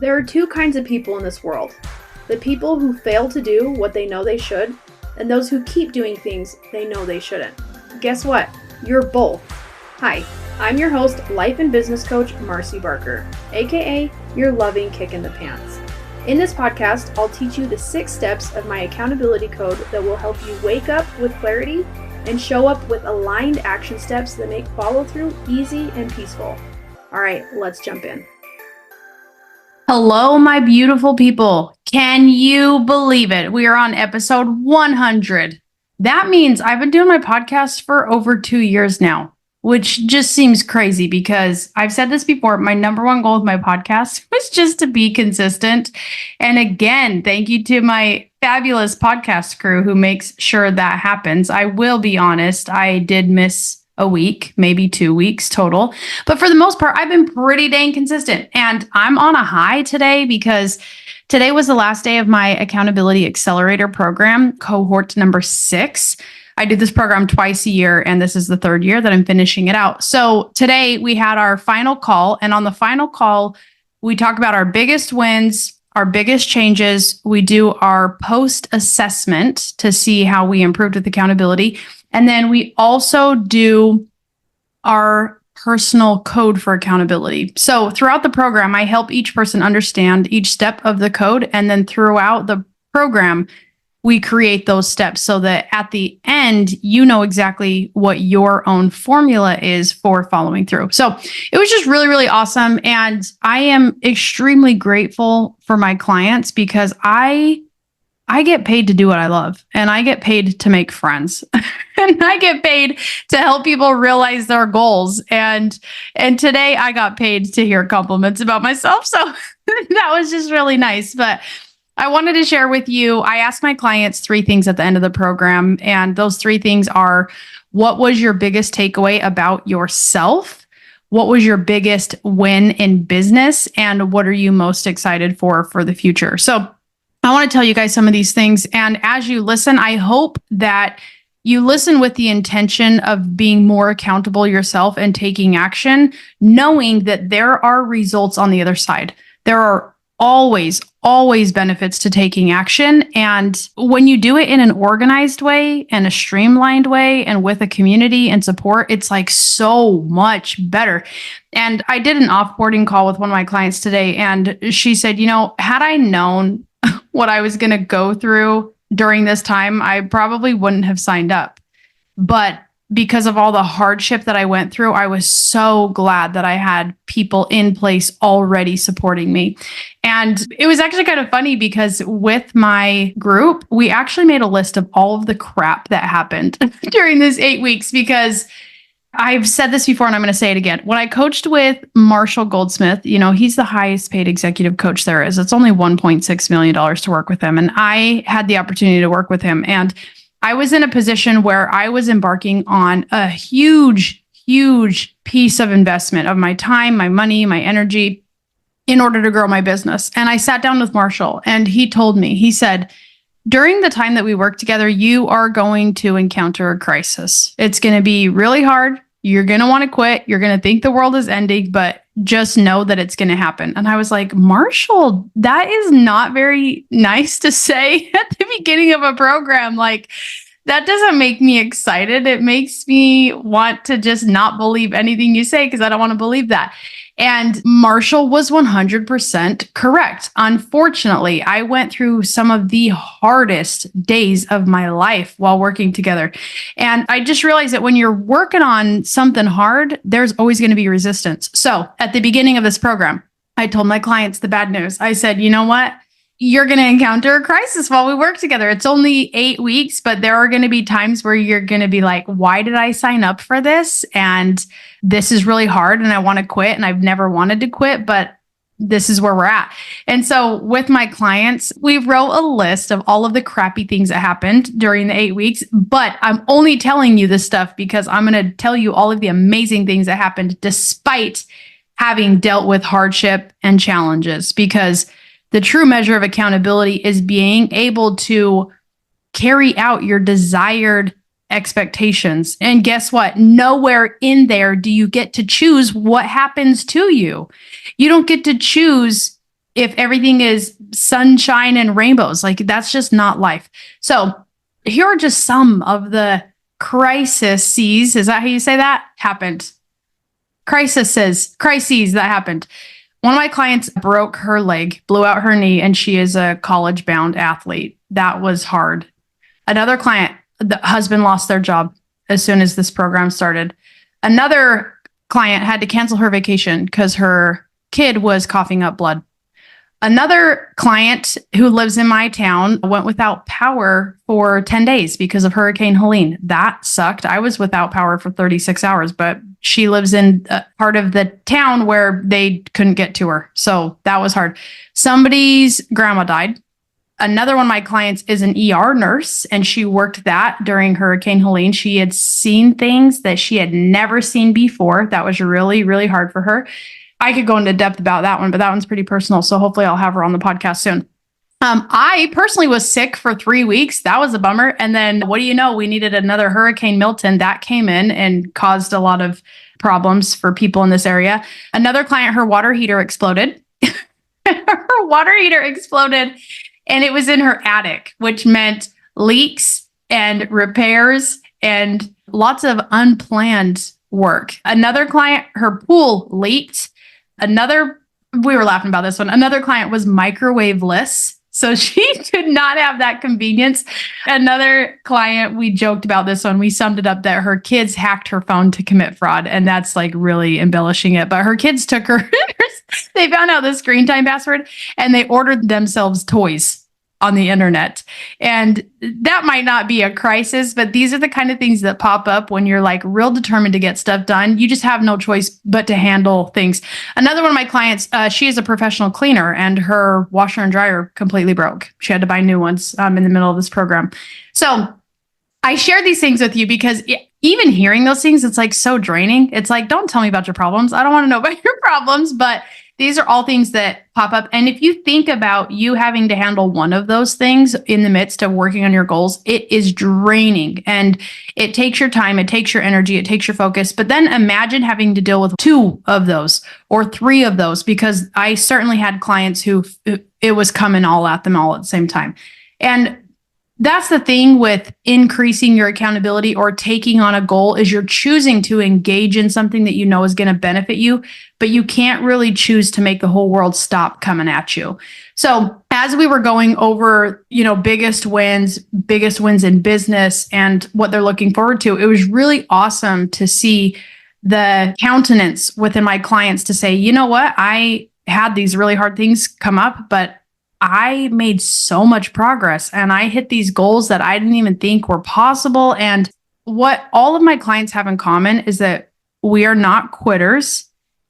There are two kinds of people in this world. The people who fail to do what they know they should, and those who keep doing things they know they shouldn't. Guess what? You're both. Hi, I'm your host, life and business coach, Marcy Barker, aka your loving kick in the pants. In this podcast, I'll teach you the 6 steps of my accountability code that will help you wake up with clarity and show up with aligned action steps that make follow through easy and peaceful. All right, let's jump in. Hello, my beautiful people. Can you believe it? We are on episode 100. That means I've been doing my podcast for over 2 years now, which just seems crazy because I've said this before. My number one goal with my podcast was just to be consistent. And again, thank you to my fabulous podcast crew who makes sure that happens. I will be honest, I did miss a week, maybe 2 weeks total. But for the most part, I've been pretty dang consistent. And I'm on a high today because today was the last day of my Accountability Accelerator program, cohort number 6. I do this program twice a year, and this is the 3rd year that I'm finishing it out. So today we had our final call. And on the final call, we talk about our biggest wins, our biggest changes. We do our post assessment to see how we improved with accountability. And then we also do our personal code for accountability. So throughout the program, I help each person understand each step of the code. And then throughout the program, we create those steps so that at the end, you know exactly what your own formula is for following through. So it was just really, really awesome. And I am extremely grateful for my clients because I get paid to do what I love, and I get paid to make friends, and I get paid to help people realize their goals. And today I got paid to hear compliments about myself. So that was just really nice. But I wanted to share with you, I asked my clients 3 things at the end of the program. And those 3 things are, what was your biggest takeaway about yourself? What was your biggest win in business? And what are you most excited for the future? So I want to tell you guys some of these things. And as you listen, I hope that you listen with the intention of being more accountable yourself and taking action, knowing that there are results on the other side. There are always benefits to taking action. And when you do it in an organized way and a streamlined way and with a community and support, it's like so much better. And I did an offboarding call with one of my clients today, and she said, had I known what I was going to go through during this time, I probably wouldn't have signed up. But because of all the hardship that I went through, I was so glad that I had people in place already supporting me. And it was actually kind of funny because with my group, we actually made a list of all of the crap that happened during this 8 weeks, because I've said this before and I'm going to say it again. When I coached with Marshall Goldsmith, he's the highest paid executive coach there is. It's only $1.6 million to work with him. And I had the opportunity to work with him. And I was in a position where I was embarking on a huge piece of investment of my time, my money, my energy in order to grow my business. And I sat down with Marshall and he told me, he said, during the time that we work together, you are going to encounter a crisis. It's going to be really hard. You're going to want to quit. You're going to think the world is ending, but just know that it's going to happen. And I was like, Marshall, that is not very nice to say at the beginning of a program. Like, that doesn't make me excited. It makes me want to just not believe anything you say because I don't want to believe that. And Marshall was 100% correct. Unfortunately, I went through some of the hardest days of my life while working together. And I just realized that when you're working on something hard, there's always going to be resistance. So at the beginning of this program, I told my clients the bad news. I said, you know what? You're going to encounter a crisis while we work together. It's only 8 weeks, but there are going to be times where you're going to be like, why did I sign up for this? And this is really hard and I want to quit and I've never wanted to quit, but this is where we're at. And so with my clients, we wrote a list of all of the crappy things that happened during the 8 weeks, but I'm only telling you this stuff because I'm going to tell you all of the amazing things that happened despite having dealt with hardship and challenges, because the true measure of accountability is being able to carry out your desired expectations. And guess what? Nowhere in there do you get to choose what happens to you. You don't get to choose if everything is sunshine and rainbows. Like, that's just not life. So here are just some of the crises. Is that how you say that? Happened. Crises that happened. One of my clients broke her leg, blew out her knee, and she is a college-bound athlete. That was hard. Another client, the husband lost their job as soon as this program started. Another client had to cancel her vacation because her kid was coughing up blood. Another client who lives in my town went without power for 10 days because of Hurricane Helene. That sucked. I was without power for 36 hours, but she lives in a part of the town where they couldn't get to her. So that was hard. Somebody's grandma died. Another one of my clients is an ER nurse, and she worked that during Hurricane Helene. She had seen things that she had never seen before. That was really, really hard for her. I could go into depth about that one, but that one's pretty personal. So hopefully I'll have her on the podcast soon. I personally was sick for 3 weeks. That was a bummer. And then what do you know? We needed another Hurricane Milton that came in and caused a lot of problems for people in this area. Another client, her water heater exploded. Her water heater exploded, and it was in her attic, which meant leaks and repairs and lots of unplanned work. Another client, her pool leaked. We were laughing about this one. Another client was microwave-less, so she did not have that convenience. Another client, we joked about this one. We summed it up that her kids hacked her phone to commit fraud, and that's like really embellishing it. But her kids took her, they found out the screen time password, and they ordered themselves toys on the internet. And that might not be a crisis, but these are the kind of things that pop up when you're like real determined to get stuff done. You just have no choice but to handle things. Another one of my clients, she is a professional cleaner, and her washer and dryer completely broke. She had to buy new ones in the middle of this program. So I share these things with you because even hearing those things, it's like so draining. It's like, don't tell me about your problems. I don't want to know about your problems, but these are all things that pop up. And if you think about you having to handle one of those things in the midst of working on your goals, it is draining, and it takes your time, it takes your energy, it takes your focus. But then imagine having to deal with 2 of those or 3 of those, because I certainly had clients who it was coming all at them all at the same time. And that's the thing with increasing your accountability or taking on a goal, is you're choosing to engage in something that you know is going to benefit you, but you can't really choose to make the whole world stop coming at you. So as we were going over, biggest wins in business and what they're looking forward to, it was really awesome to see the countenance within my clients to say, you know what, I had these really hard things come up, but I made so much progress and I hit these goals that I didn't even think were possible. And what all of my clients have in common is that we are not quitters,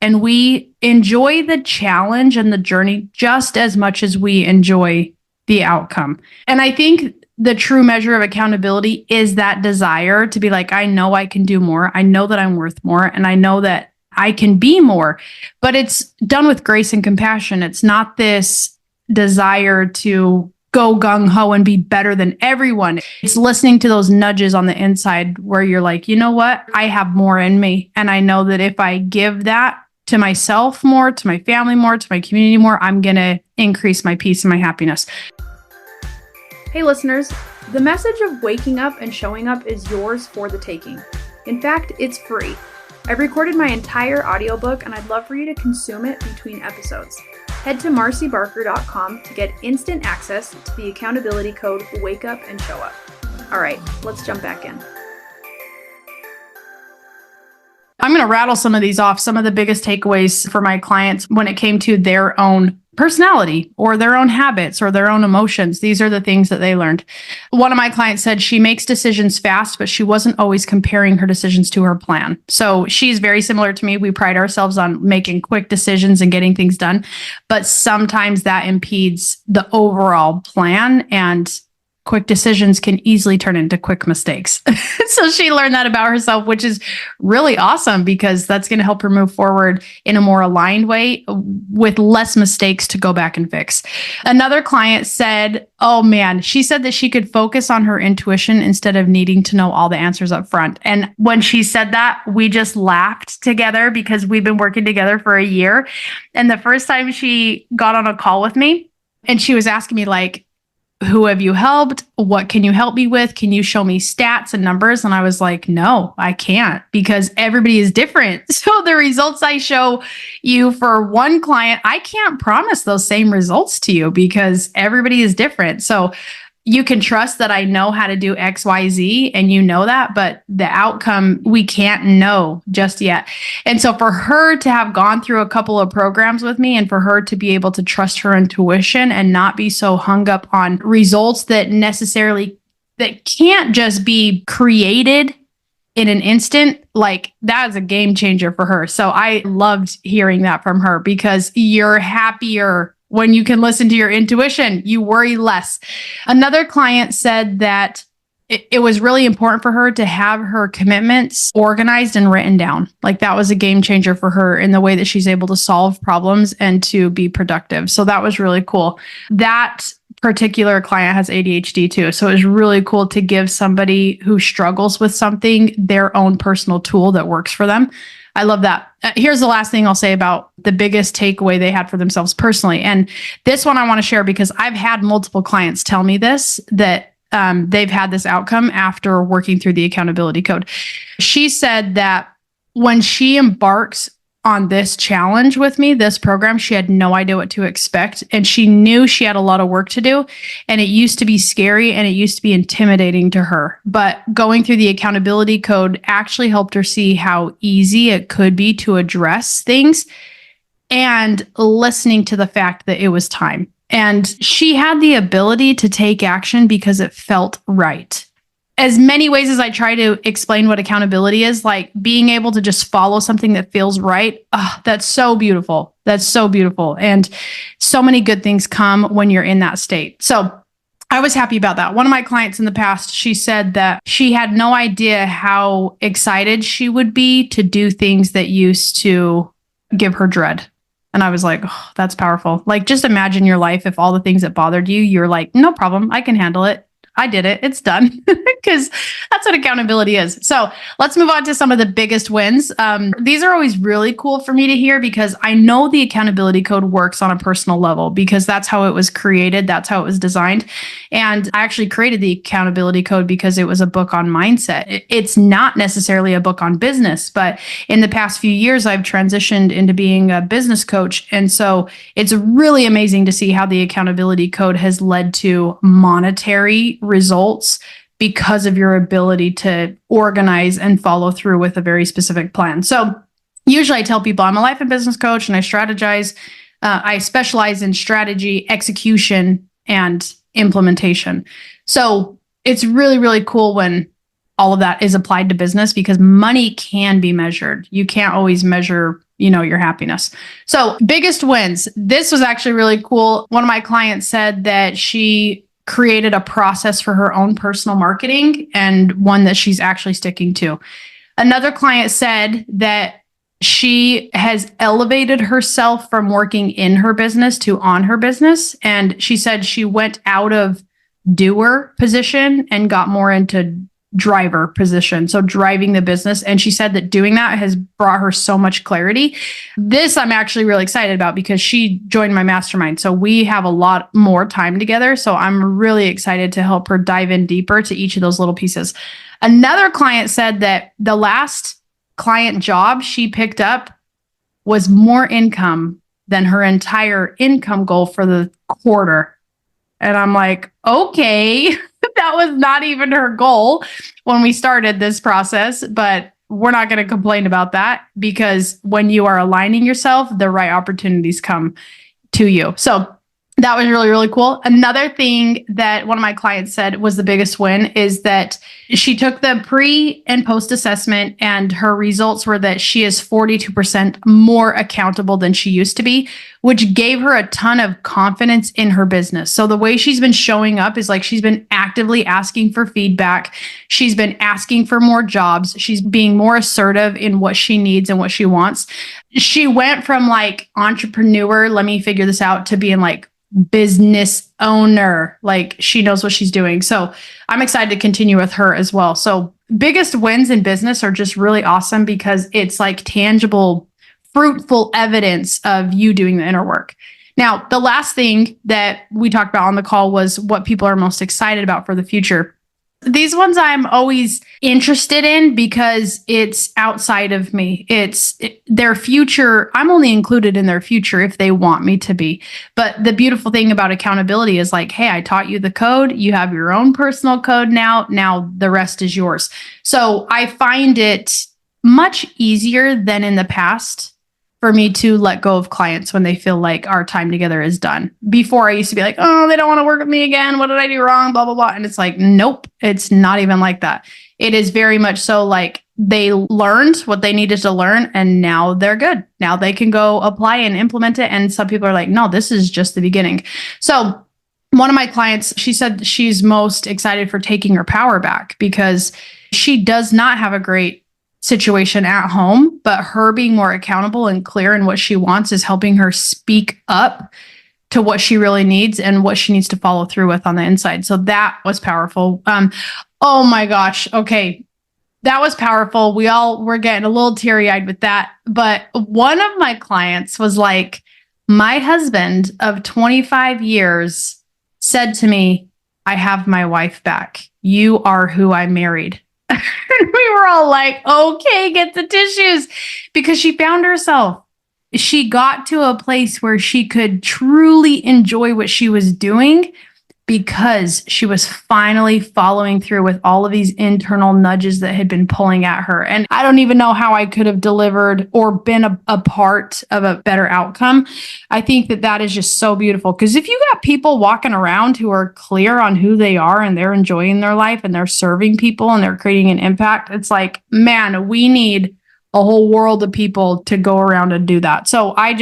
and we enjoy the challenge and the journey just as much as we enjoy the outcome. And I think the true measure of accountability is that desire to be like, I know I can do more. I know that I'm worth more, and I know that I can be more, but it's done with grace and compassion. It's not this desire to go gung-ho and be better than everyone. It's listening to those nudges on the inside where you're like, you know what? I have more in me. And I know that if I give that to myself more, to my family more, to my community more, I'm going to increase my peace and my happiness. Hey listeners, the message of waking up and showing up is yours for the taking. In fact, it's free. I've recorded my entire audiobook, and I'd love for you to consume it between episodes. Head to marcybarker.com to get instant access to the accountability code Wake Up and Show Up. All right, let's jump back in. I'm going to rattle some of these off, some of the biggest takeaways for my clients when it came to their own personality or their own habits or their own emotions. These are the things that they learned. One of my clients said she makes decisions fast, but she wasn't always comparing her decisions to her plan. So she's very similar to me. We pride ourselves on making quick decisions and getting things done, but sometimes that impedes the overall plan. And quick decisions can easily turn into quick mistakes. So she learned that about herself, which is really awesome because that's going to help her move forward in a more aligned way with less mistakes to go back and fix. Another client said, oh man, she said that she could focus on her intuition instead of needing to know all the answers up front. And when she said that, we just laughed together because we've been working together for a year. And the first time she got on a call with me and she was asking me like, who have you helped? What can you help me with? Can you show me stats and numbers? And I was like, no, I can't because everybody is different. So the results I show you for one client, I can't promise those same results to you because everybody is different. So you can trust that I know how to do X, Y, Z, and you know that, but the outcome we can't know just yet. And so for her to have gone through a couple of programs with me and for her to be able to trust her intuition and not be so hung up on results that can't just be created in an instant, like that is a game changer for her. So I loved hearing that from her because you're happier when you can listen to your intuition, you worry less. Another client said that it was really important for her to have her commitments organized and written down. Like that was a game changer for her in the way that she's able to solve problems and to be productive. So that was really cool. That particular client has ADHD too. So it was really cool to give somebody who struggles with something their own personal tool that works for them. I love that. Here's the last thing I'll say about the biggest takeaway they had for themselves personally. And this one I want to share because I've had multiple clients tell me this, that they've had this outcome after working through the accountability code. She said that when she embarks on this challenge with me, this program, she had no idea what to expect. And she knew she had a lot of work to do. And it used to be scary and it used to be intimidating to her. But going through the accountability code actually helped her see how easy it could be to address things and listening to the fact that it was time. And she had the ability to take action because it felt right. As many ways as I try to explain what accountability is, like being able to just follow something that feels right. Oh, that's so beautiful. That's so beautiful. And so many good things come when you're in that state. So I was happy about that. One of my clients in the past, she said that she had no idea how excited she would be to do things that used to give her dread. And I was like, oh, that's powerful. Like, just imagine your life if all the things that bothered you, you're like, no problem, I can handle it. I did it. It's done. Because that's what accountability is. So let's move on to some of the biggest wins. These are always really cool for me to hear because I know the accountability code works on a personal level because that's how it was created. That's how it was designed. And I actually created the accountability code because it was a book on mindset. It's not necessarily a book on business, but in the past few years, I've transitioned into being a business coach. And so it's really amazing to see how the accountability code has led to monetary results because of your ability to organize and follow through with a very specific plan. So usually I tell people I'm a life and business coach and I strategize. I specialize in strategy, execution, and implementation. So it's really, really cool when all of that is applied to business because money can be measured. You can't always measure, your happiness. So biggest wins. This was actually really cool. One of my clients said that she created a process for her own personal marketing and one that she's actually sticking to. Another client said that she has elevated herself from working in her business to on her business. And she said she went out of doer position and got more into driver position. So driving the business. And she said that doing that has brought her so much clarity. This I'm actually really excited about because she joined my mastermind. So we have a lot more time together. So I'm really excited to help her dive in deeper to each of those little pieces. Another client said that the last client job she picked up was more income than her entire income goal for the quarter. And I'm like, okay. That was not even her goal when we started this process, but we're not going to complain about that because when you are aligning yourself, the right opportunities come to you. So That was really, really cool. Another thing that one of my clients said was the biggest win is that she took the pre and post assessment, and her results were that she is 42% more accountable than she used to be, which gave her a ton of confidence in her business. So the way she's been showing up is like she's been actively asking for feedback. She's been asking for more jobs. She's being more assertive in what she needs and what she wants. She went from like entrepreneur, let me figure this out, to being like business owner. Like she knows what she's doing. So I'm excited to continue with her as well. So biggest wins in business are just really awesome because it's like tangible, fruitful evidence of you doing the inner work. Now, the last thing that we talked about on the call was what people are most excited about for the future. These ones I'm always interested in because it's outside of me. It's their future. I'm only included in their future if they want me to be. But the beautiful thing about accountability is like, hey, I taught you the code. You have your own personal code now. Now the rest is yours. So I find it much easier than in the past for me to let go of clients when they feel like our time together is done. Before I used to be like, oh, they don't want to work with me again. What did I do wrong? Blah, blah, blah. And it's like, nope, it's not even like that. It is very much so like they learned what they needed to learn and now they're good. Now they can go apply and implement it. And some people are like, no, this is just the beginning. So one of my clients, she said she's most excited for taking her power back because she does not have a great situation at home, but her being more accountable and clear in what she wants is helping her speak up to what she really needs and what she needs to follow through with on the inside. So that was powerful. Oh my gosh. Okay. That was powerful. We all were getting a little teary-eyed with that. But one of my clients was like, my husband of 25 years said to me, I have my wife back. You are who I married. And we were all like, okay, get the tissues, because she found herself. She got to a place where she could truly enjoy what she was doing because she was finally following through with all of these internal nudges that had been pulling at her. And I don't even know how I could have delivered or been a part of a better outcome. I think that that is just so beautiful because if you got people walking around who are clear on who they are and they're enjoying their life and they're serving people and they're creating an impact, it's like, man, we need a whole world of people to go around and do that. So I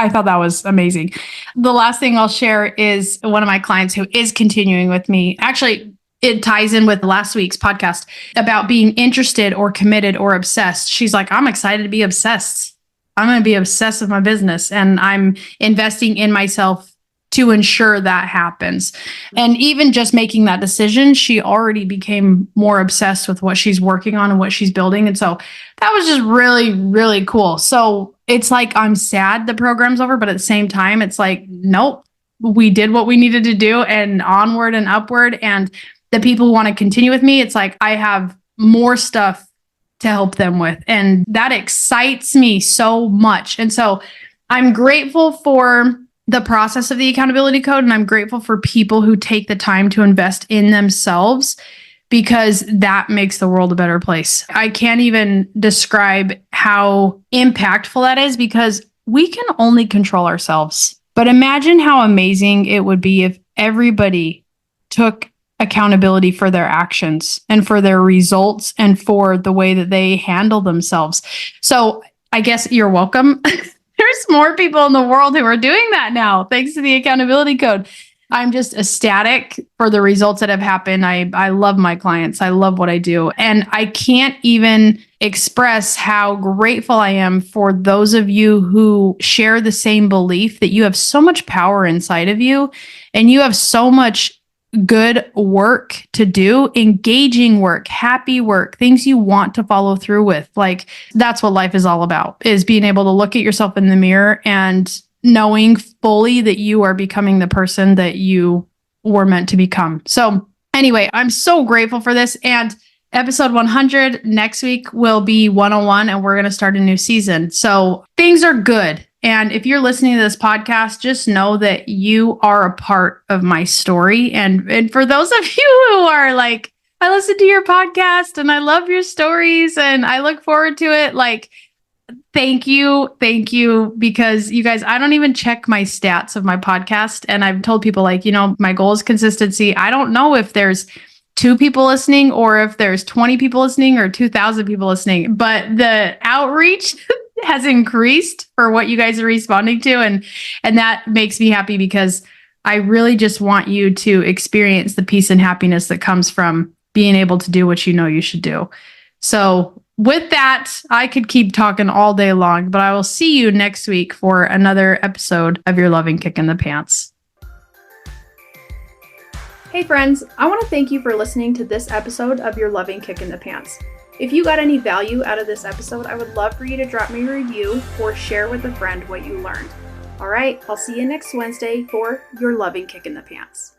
thought that was amazing. The last thing I'll share is one of my clients who is continuing with me. Actually, it ties in with last week's podcast about being interested or committed or obsessed. She's like, I'm excited to be obsessed. I'm going to be obsessed with my business and I'm investing in myself to ensure that happens. And even just making that decision, she already became more obsessed with what she's working on and what she's building. And so that was just really, really cool. So it's like, I'm sad the program's over, but at the same time, it's like, nope, we did what we needed to do and onward and upward. And the people who want to continue with me, it's like, I have more stuff to help them with. And that excites me so much. And so I'm grateful for the process of the accountability code. And I'm grateful for people who take the time to invest in themselves because that makes the world a better place. I can't even describe how impactful that is because we can only control ourselves. But imagine how amazing it would be if everybody took accountability for their actions and for their results and for the way that they handle themselves. So I guess you're welcome. There's more people in the world who are doing that now, thanks to the accountability code. I'm just ecstatic for the results that have happened. I love my clients. I love what I do. And I can't even express how grateful I am for those of you who share the same belief that you have so much power inside of you and you have so much good work to do, engaging work, happy work, things you want to follow through with. Like that's what life is all about, is being able to look at yourself in the mirror and knowing fully that you are becoming the person that you were meant to become. So anyway, I'm so grateful for this. And episode 100 next week will be 101 and we're going to start a new season. So things are good. And if you're listening to this podcast, just know that you are a part of my story. And for those of you who are like, I listen to your podcast and I love your stories and I look forward to it, like, thank you. Thank you. Because you guys, I don't even check my stats of my podcast. And I've told people, like, my goal is consistency. I don't know if there's 2 people listening or if there's 20 people listening or 2,000 people listening, but the outreach has increased for what you guys are responding to. And that makes me happy because I really just want you to experience the peace and happiness that comes from being able to do what you know you should do. So with that, I could keep talking all day long, but I will see you next week for another episode of Your Loving Kick in the Pants. Hey friends, I want to thank you for listening to this episode of Your Loving Kick in the Pants. If you got any value out of this episode, I would love for you to drop me a review or share with a friend what you learned. All right, I'll see you next Wednesday for Your Loving Kick in the Pants.